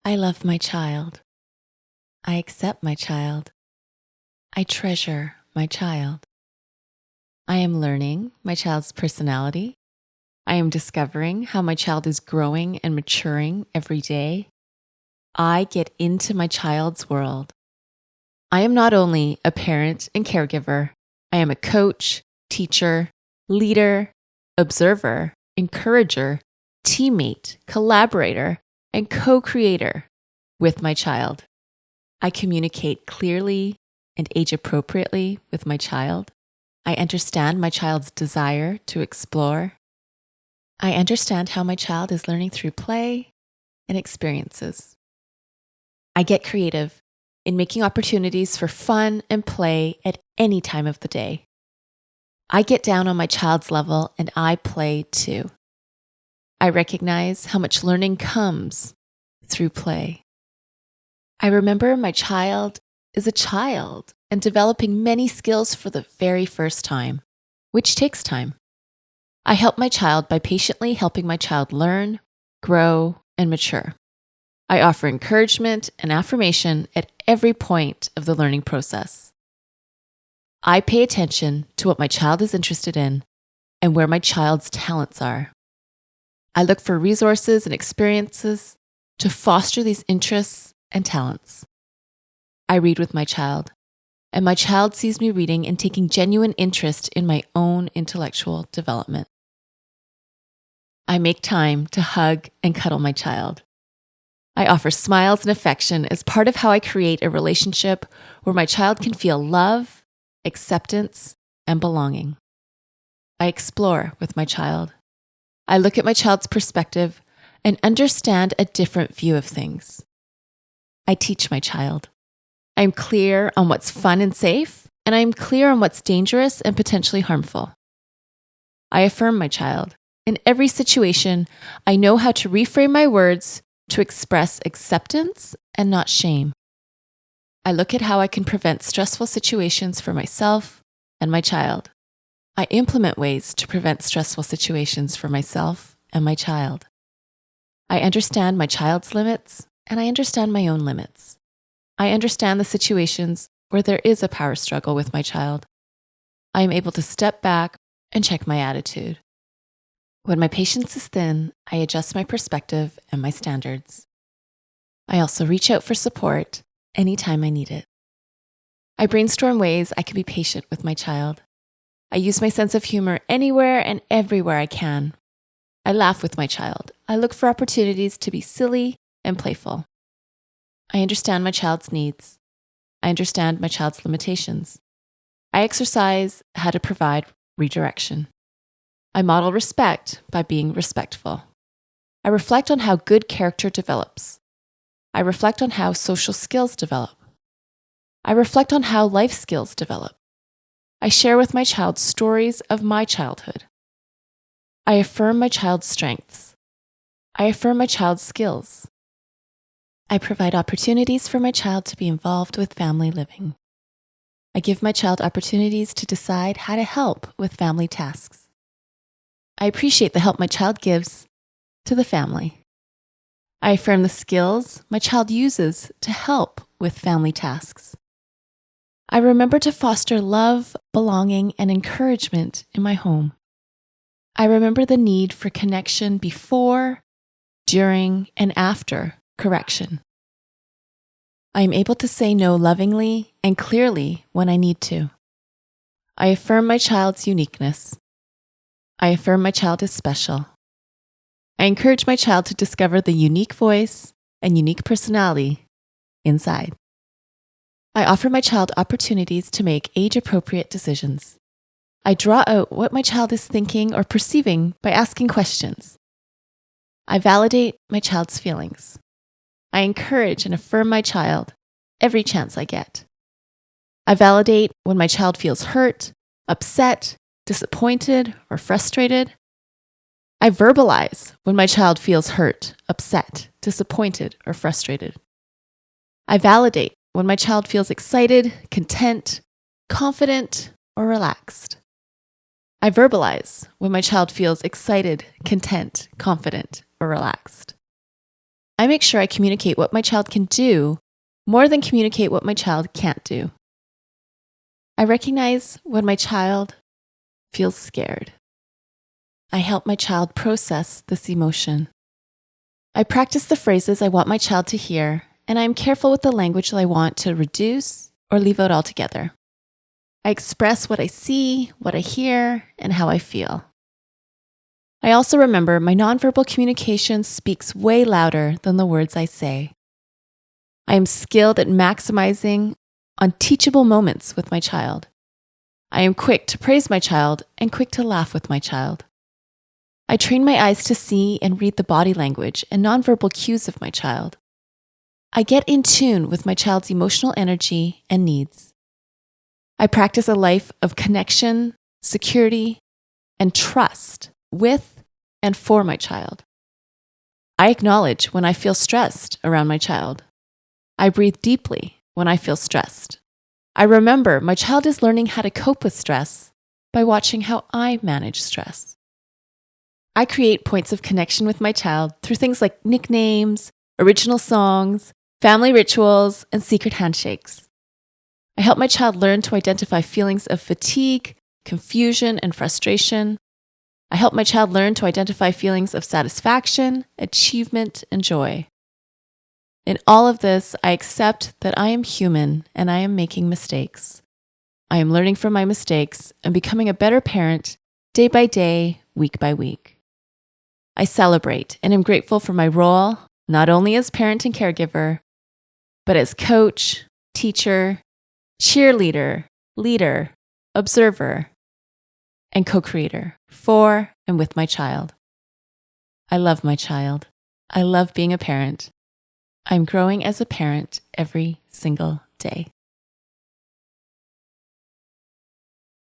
I love my child. I accept my child. I treasure my child. I am learning my child's personality. I am discovering how my child is growing and maturing every day. I get into my child's world. I am not only a parent and caregiver, I am a coach, teacher, leader, observer, encourager, teammate, collaborator, and co-creator with my child. I communicate clearly and age appropriately with my child. I understand my child's desire to explore. I understand how my child is learning through play and experiences. I get creative in making opportunities for fun and play at any time of the day. I get down on my child's level and I play too. I recognize how much learning comes through play. I remember my child is a child and developing many skills for the very first time, which takes time. I help my child by patiently helping my child learn, grow, and mature. I offer encouragement and affirmation at every point of the learning process. I pay attention to what my child is interested in and where my child's talents are. I look for resources and experiences to foster these interests and talents. I read with my child, and my child sees me reading and taking genuine interest in my own intellectual development. I make time to hug and cuddle my child. I offer smiles and affection as part of how I create a relationship where my child can feel love, acceptance, and belonging. I explore with my child. I look at my child's perspective and understand a different view of things. I teach my child. I am clear on what's fun and safe, and I am clear on what's dangerous and potentially harmful. I affirm my child. In every situation, I know how to reframe my words to express acceptance and not shame. I look at how I can prevent stressful situations for myself and my child. I implement ways to prevent stressful situations for myself and my child. I understand my child's limits, and I understand my own limits. I understand the situations where there is a power struggle with my child. I am able to step back and check my attitude. When my patience is thin, I adjust my perspective and my standards. I also reach out for support anytime I need it. I brainstorm ways I can be patient with my child. I use my sense of humor anywhere and everywhere I can. I laugh with my child. I look for opportunities to be silly and playful. I understand my child's needs. I understand my child's limitations. I exercise how to provide redirection. I model respect by being respectful. I reflect on how good character develops. I reflect on how social skills develop. I reflect on how life skills develop. I share with my child stories of my childhood. I affirm my child's strengths. I affirm my child's skills. I provide opportunities for my child to be involved with family living. I give my child opportunities to decide how to help with family tasks. I appreciate the help my child gives to the family. I affirm the skills my child uses to help with family tasks. I remember to foster love, belonging, and encouragement in my home. I remember the need for connection before, during, and after correction. I am able to say no lovingly and clearly when I need to. I affirm my child's uniqueness. I affirm my child is special. I encourage my child to discover the unique voice and unique personality inside. I offer my child opportunities to make age-appropriate decisions. I draw out what my child is thinking or perceiving by asking questions. I validate my child's feelings. I encourage and affirm my child every chance I get. I validate when my child feels hurt, upset, disappointed, or frustrated. I verbalize when my child feels hurt, upset, disappointed, or frustrated. I validate when my child feels excited, content, confident, or relaxed. I verbalize when my child feels excited, content, confident, or relaxed. I make sure I communicate what my child can do more than communicate what my child can't do. I recognize when my child feels scared. I help my child process this emotion. I practice the phrases I want my child to hear, and I am careful with the language that I want to reduce or leave out altogether. I express what I see, what I hear, and how I feel. I also remember my nonverbal communication speaks way louder than the words I say. I am skilled at maximizing on teachable moments with my child. I am quick to praise my child and quick to laugh with my child. I train my eyes to see and read the body language and nonverbal cues of my child. I get in tune with my child's emotional energy and needs. I practice a life of connection, security, and trust with and for my child. I acknowledge when I feel stressed around my child. I breathe deeply when I feel stressed. I remember my child is learning how to cope with stress by watching how I manage stress. I create points of connection with my child through things like nicknames, original songs, family rituals, and secret handshakes. I help my child learn to identify feelings of fatigue, confusion, and frustration. I help my child learn to identify feelings of satisfaction, achievement, and joy. In all of this, I accept that I am human and I am making mistakes. I am learning from my mistakes and becoming a better parent day by day, week by week. I celebrate and am grateful for my role, not only as parent and caregiver, but as coach, teacher, cheerleader, leader, observer, and co-creator for and with my child. I love my child. I love being a parent. I'm growing as a parent every single day.